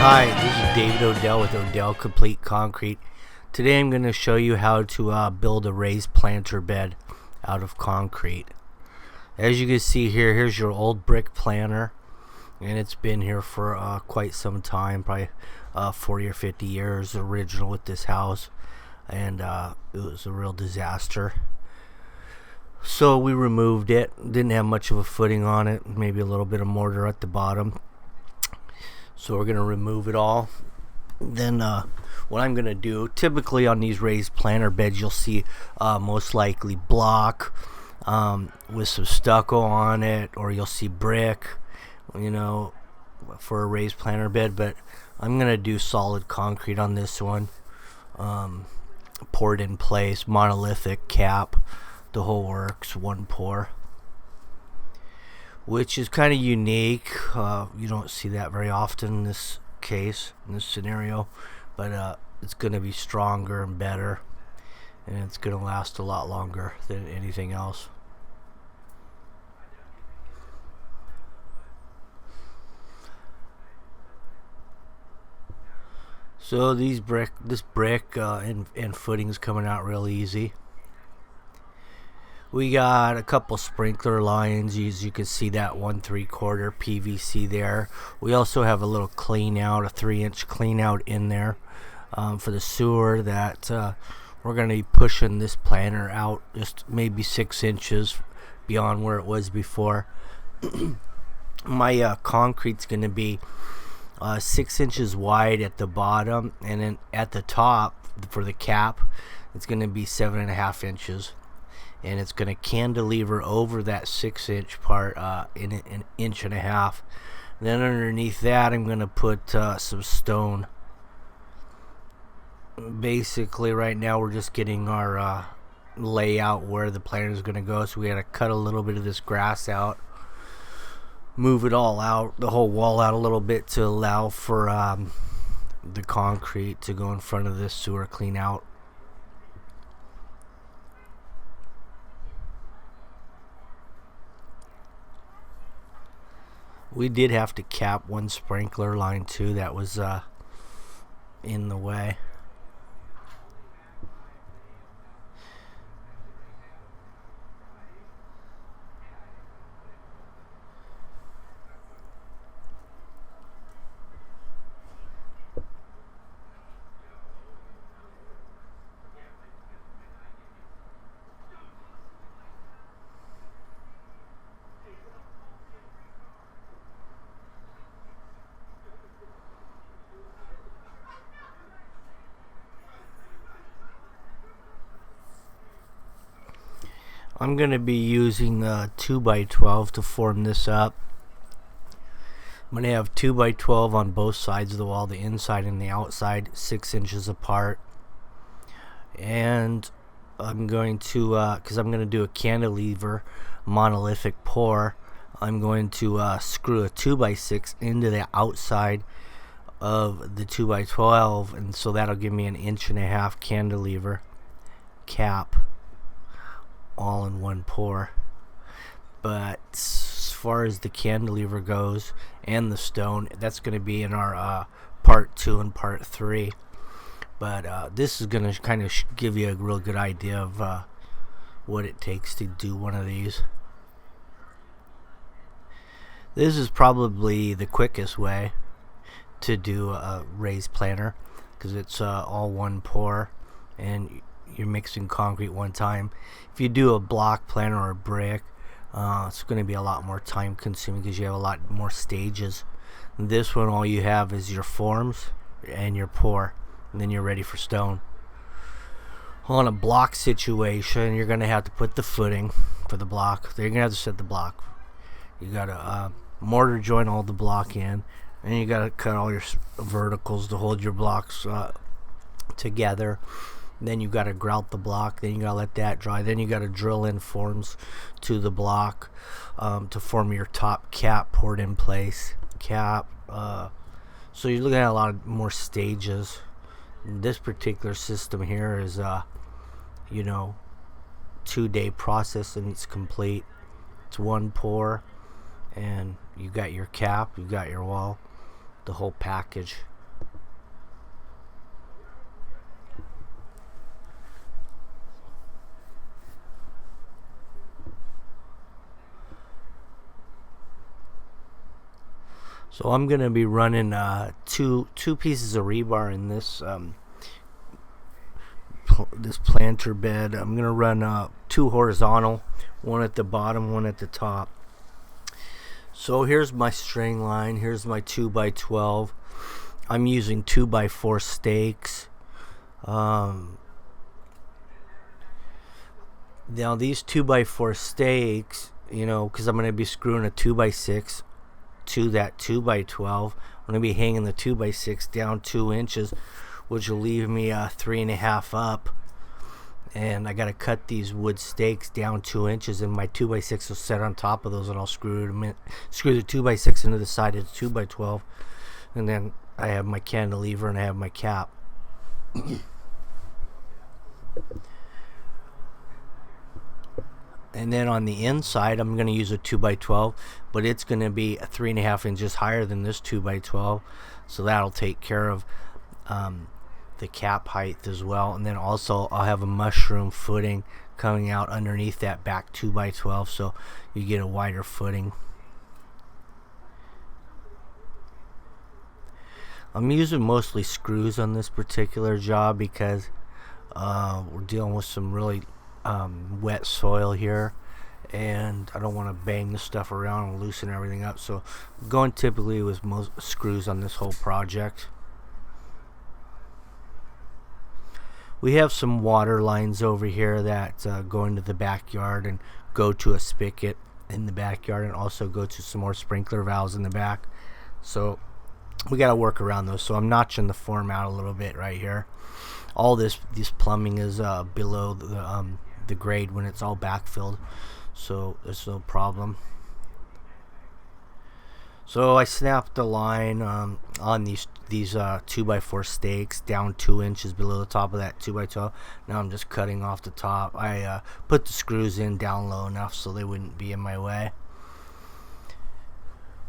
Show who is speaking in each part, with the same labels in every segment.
Speaker 1: Hi, this is David Odell with Odell Complete Concrete. Today I'm going to show you how to build a raised planter bed out of concrete. As you can see here, here's your old brick planter, and it's been here for quite some time, probably 40 or 50 years, original with this house, and it was a real disaster. So we removed it. Didn't have much of a footing on it, maybe a little bit of mortar at the bottom. So we're going to remove it all. Then what I'm going to do, typically on these raised planter beds, you'll see most likely block with some stucco on it, or you'll see brick, for a raised planter bed. But I'm going to do solid concrete on this one. Poured in place, monolithic cap, the whole works, one pour, which is kind of unique. You don't see that very often in this case, in this scenario, but it's going to be stronger and better, and it's going to last a lot longer than anything else. So this brick and footing is coming out real easy. We got a couple sprinkler lines. As you can see, that 1 3/4 PVC there. We also have a little clean out, a 3-inch clean out in there for the sewer that we're going to be pushing this planter out just maybe 6 inches beyond where it was before. My concrete's going to be 6 inches wide at the bottom, and then at the top for the cap, it's going to be 7.5 inches. And it's going to cantilever over that 6-inch part in an 1.5 inches. Then underneath that, I'm going to put some stone. Basically, right now we're just getting our layout where the planter is going to go. So we got to cut a little bit of this grass out, move it all out, the whole wall out a little bit to allow for the concrete to go in front of this sewer clean out. We did have to cap one sprinkler line too that was in the way. I'm going to be using 2x12 to form this up. I'm going to have 2x12 on both sides of the wall, the inside and the outside, 6 inches apart. And I'm going to, because I'm going to do a cantilever monolithic pour, I'm going to screw a 2x6 into the outside of the 2x12, and so that'll give me an 1.5 inch cantilever cap, all in one pour. But as far as the cantilever goes and the stone, that's going to be in our part 2 and part 3. But this is going to kind of give you a real good idea of what it takes to do one of these. This is probably the quickest way to do a raised planter, because it's all one pour and you're mixing concrete one time. If you do a block planter or a brick, it's going to be a lot more time consuming because you have a lot more stages. This one, all you have is your forms and your pour, and then you're ready for stone. On a block situation, you're going to have to put the footing for the block. You're going to have to set the block. You got to mortar join all the block in, and you got to cut all your verticals to hold your blocks together. Then you got to grout the block. Then you got to let that dry. Then you got to drill in forms to the block to form your top cap, poured in place cap. So you're looking at a lot more stages. This particular system here is 2-day process, and it's complete. It's one pour, and you got your cap, you got your wall, the whole package. So I'm gonna be running two pieces of rebar in this this planter bed. I'm gonna run 2 horizontal, one at the bottom, one at the top. So here's my string line. Here's my 2x12. I'm using 2x4 stakes. Now these 2x4 stakes, you know, because I'm gonna be screwing a 2x6 to that 2x12. I'm going to be hanging the 2x6 down 2 inches, which will leave me 3.5 up. And I got to cut these wood stakes down 2 inches, and my 2x6 will set on top of those, and I'll screw the 2x6 into the side of the 2x12. And then I have my cantilever and I have my cap. And then on the inside, I'm going to use a 2x12, but it's going to be 3.5 inches higher than this 2x12, so that'll take care of the cap height as well. And then also I'll have a mushroom footing coming out underneath that back 2x12, so you get a wider footing. I'm using mostly screws on this particular job because we're dealing with some really wet soil here, and I don't want to bang the stuff around and loosen everything up, so I'm going typically with most screws on this whole project. We have some water lines over here that go into the backyard and go to a spigot in the backyard, and also go to some more sprinkler valves in the back, so we got to work around those. So I'm notching the form out a little bit right here. All this plumbing is below the grade when it's all backfilled, so there's no problem. So I snapped the line on these 2x4 stakes down 2 inches below the top of that 2x12. Now I'm just cutting off the top. I put the screws in down low enough so they wouldn't be in my way.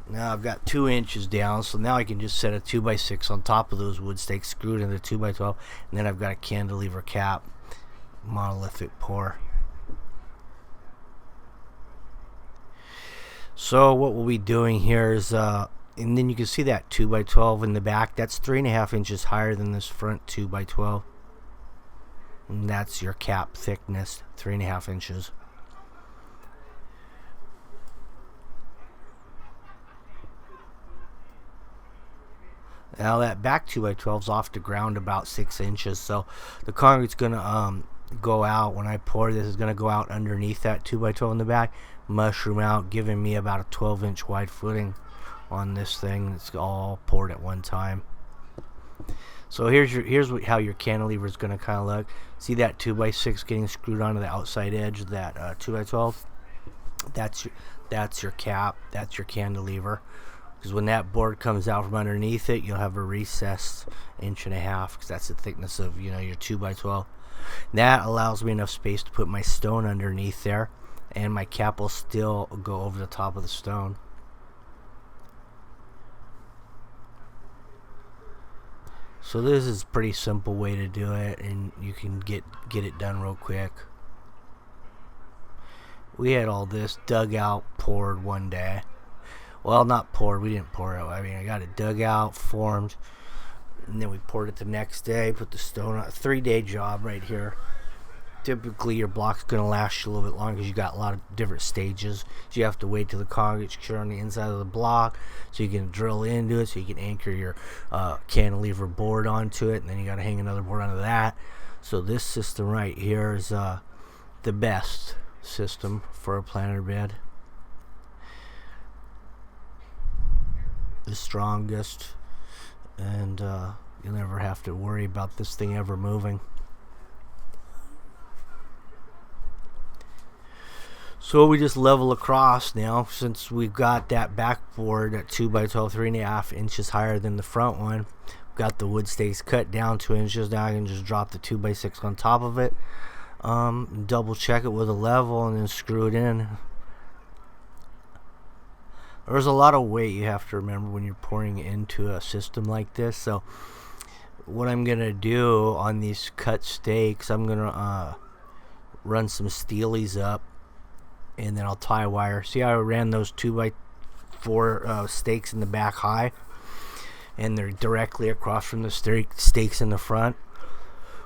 Speaker 1: Now I've got 2 inches down, so now I can just set a 2x6 on top of those wood stakes screwed into the 2x12, and then I've got a cantilever cap, monolithic pour. So what we'll be doing here is, and then you can see that 2x12 in the back. That's 3.5 inches higher than this front 2x12, and that's your cap thickness, 3.5 inches. Now that back 2x12 is off the ground about 6 inches, so the concrete's gonna go out. When I pour this, is gonna go out underneath that 2x12 in the back, mushroom out, giving me about a 12-inch wide footing on this thing. It's all poured at one time. So here's how your cantilever is gonna kind of look. See that 2x6 getting screwed onto the outside edge of that 2x12? That's your cap. That's your cantilever. Because when that board comes out from underneath it, you'll have a recessed 1.5 inches, because that's the thickness of your 2x12. That allows me enough space to put my stone underneath there, and my cap will still go over the top of the stone. So this is a pretty simple way to do it, and you can get it done real quick. We had all this dug out, poured one day. Well, not poured. We didn't pour it. I mean, I got it dug out, formed, and then we poured it the next day. Put the stone on. A 3-day job right here. Typically, your block's gonna last you a little bit longer because you got a lot of different stages. So you have to wait till the concrete's secure on the inside of the block, so you can drill into it, so you can anchor your cantilever board onto it, and then you got to hang another board onto that. So this system right here is the best system for a planter bed. The strongest, and you'll never have to worry about this thing ever moving. So we just level across now, since we've got that backboard at 2x12, 3.5 inches higher than the front one. We've got the wood stakes cut down 2 inches. Now I can just drop the 2x6 on top of it, double check it with a level, and then screw it in. There's a lot of weight you have to remember when you're pouring into a system like this. So what I'm gonna do on these cut steaks, I'm gonna run some steelies up, and then I'll tie wire. See how I ran those 2x4 stakes in the back high, and they're directly across from the stakes in the front.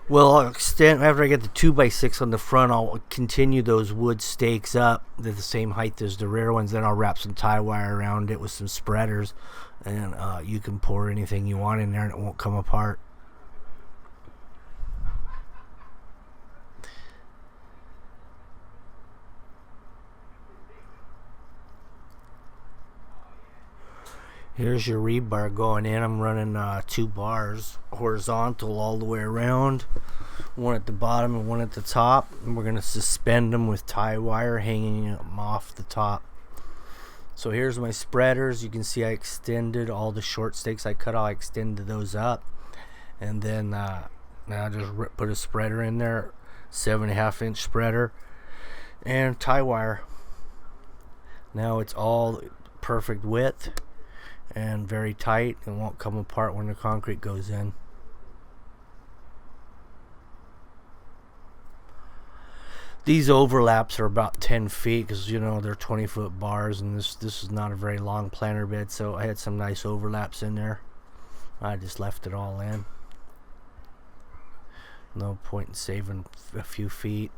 Speaker 1: Well, I'll extend after I get the 2x6 on the front. I'll continue those wood stakes up to the same height as the rear ones. Then I'll wrap some tie wire around it with some spreaders, and you can pour anything you want in there, and it won't come apart. Here's your rebar going in. I'm running 2 bars horizontal all the way around, one at the bottom and one at the top, and we're going to suspend them with tie wire hanging them off the top. So here's my spreaders. You can see I extended all the short stakes I cut out. I extended those up, and then now I just put a spreader in there, 7.5 inch spreader, and tie wire. Now it's all perfect width and very tight, and won't come apart when the concrete goes in. These overlaps are about 10 feet because, you know, they're 20-foot bars, and this is not a very long planter bed, so I had some nice overlaps in there. I just left it all in. No point in saving a few feet.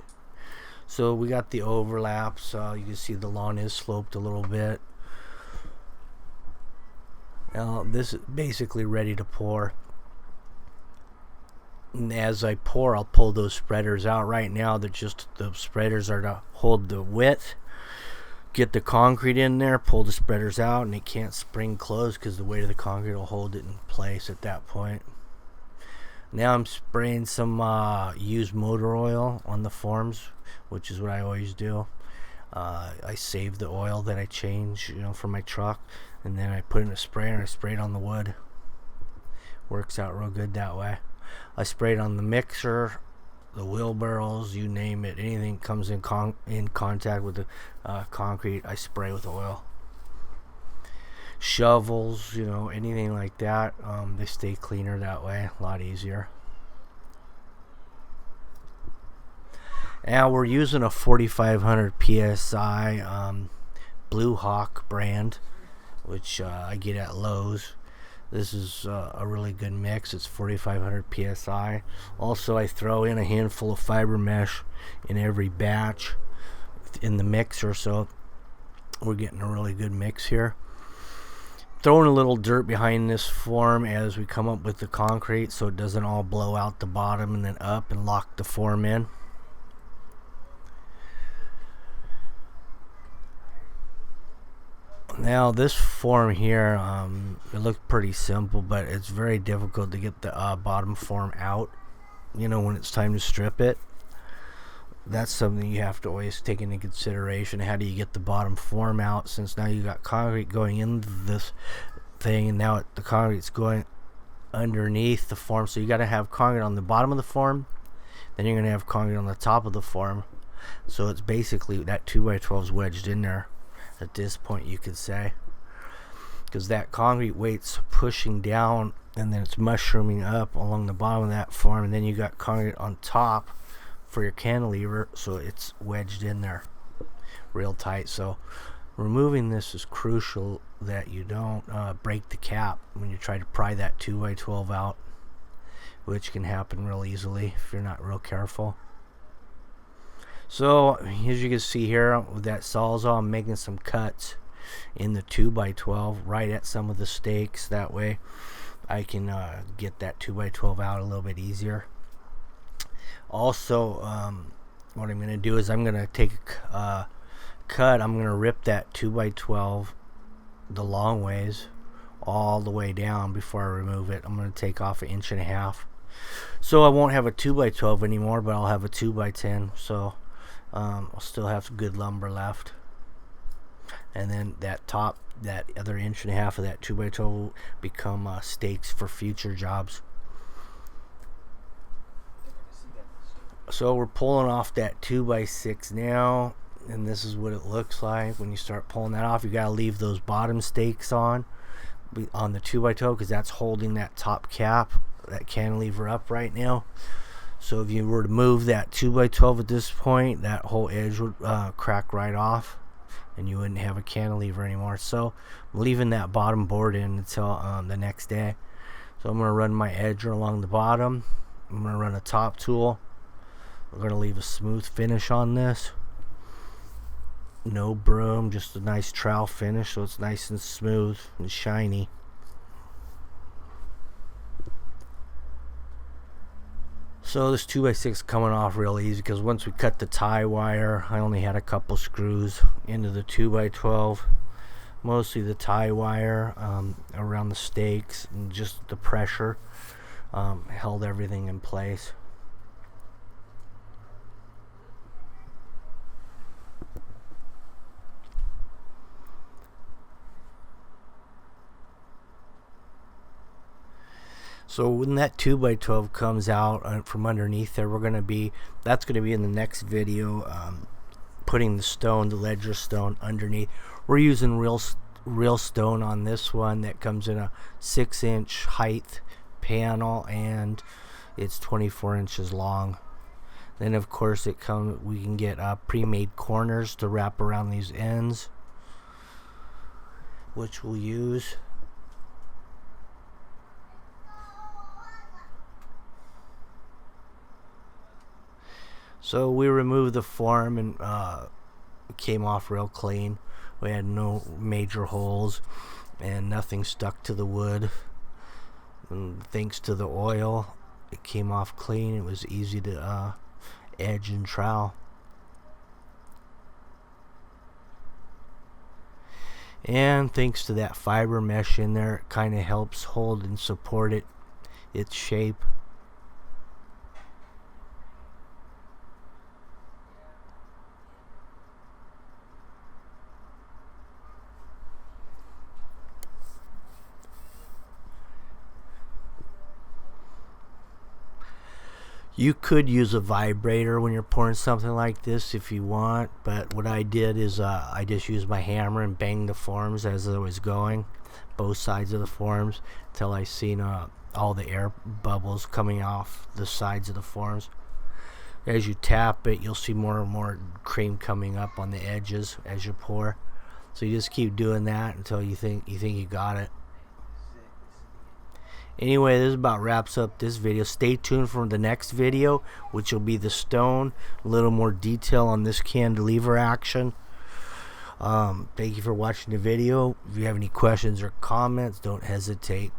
Speaker 1: So we got the overlaps. You can see the lawn is sloped a little bit. Now this is basically ready to pour. And as I pour, I'll pull those spreaders out. Right now, the spreaders are to hold the width, get the concrete in there, pull the spreaders out, and it can't spring closed because the weight of the concrete will hold it in place at that point. Now I'm spraying some used motor oil on the forms, which is what I always do. I save the oil that I change, you know, for my truck, and then I put in a sprayer and I spray it on the wood. Works out real good that way. I sprayed on the mixer, the wheelbarrows, you name it. Anything comes in contact with the concrete, I spray with oil. Shovels, you know, anything like that, they stay cleaner that way, a lot easier. Now we're using a 4500 PSI Blue Hawk brand, which I get at Lowe's. This is a really good mix. It's 4500 PSI. Also, I throw in a handful of fiber mesh in every batch in the mixer, so we're getting a really good mix here. Throwing a little dirt behind this form as we come up with the concrete so it doesn't all blow out the bottom and then up and lock the form in. Now this form here, it looks pretty simple, but it's very difficult to get the bottom form out, you know, when it's time to strip it. That's something you have to always take into consideration. How do you get the bottom form out, since now you got concrete going into this thing, and now the concrete's going underneath the form, so you got to have concrete on the bottom of the form, then you're going to have concrete on the top of the form. So it's basically that 2x12 is wedged in there at this point, you could say, because that concrete weight's pushing down and then it's mushrooming up along the bottom of that form, and then you got concrete on top for your cantilever, so it's wedged in there real tight. So removing this is crucial that you don't break the cap when you try to pry that 2x12 out, which can happen real easily if you're not real careful. So as you can see here with that Sawzall, I'm making some cuts in the 2x12 right at some of the stakes. That way I can get that 2x12 out a little bit easier. Also, what I'm going to do is I'm going to take a cut. I'm going to rip that 2x12 the long ways all the way down before I remove it. I'm going to take off 1.5 inches. So I won't have a 2x12 anymore, but I'll have a 2x10. So I'll still have good lumber left, and then that other 1.5 inches of that 2x12 will become stakes for future jobs. So we're pulling off that 2x6 now. And this is what it looks like when you start pulling that off. You gotta leave those bottom stakes on the 2x12 because that's holding that top cap, that cantilever up right now. So if you were to move that 2x12 at this point, that whole edge would crack right off and you wouldn't have a cantilever anymore. So I'm leaving that bottom board in until the next day. So I'm going to run my edger along the bottom. I'm going to run a top tool. We're going to leave a smooth finish on this. No broom, just a nice trowel finish so it's nice and smooth and shiny. So this 2x6 coming off real easy because once we cut the tie wire, I only had a couple screws into the 2x12. Mostly the tie wire around the stakes, and just the pressure held everything in place. So when that 2x12 comes out from underneath there, that's going to be in the next video, putting the stone, the ledger stone underneath. We're using real stone on this one that comes in a 6-inch height panel and it's 24 inches long. Then of course we can get pre-made corners to wrap around these ends, which we'll use. So we removed the form and it came off real clean. We had no major holes and nothing stuck to the wood. And thanks to the oil, it came off clean. It was easy to edge and trowel. And thanks to that fiber mesh in there, it kind of helps hold and support its shape. You could use a vibrator when you're pouring something like this if you want, but what I did is I just used my hammer and banged the forms as I was going, both sides of the forms, until I seen all the air bubbles coming off the sides of the forms. As you tap it, you'll see more and more cream coming up on the edges as you pour. So you just keep doing that until you think you got it. Anyway, this about wraps up this video. Stay tuned for the next video, which will be the stone. A little more detail on this cantilever action. Thank you for watching the video. If you have any questions or comments, don't hesitate.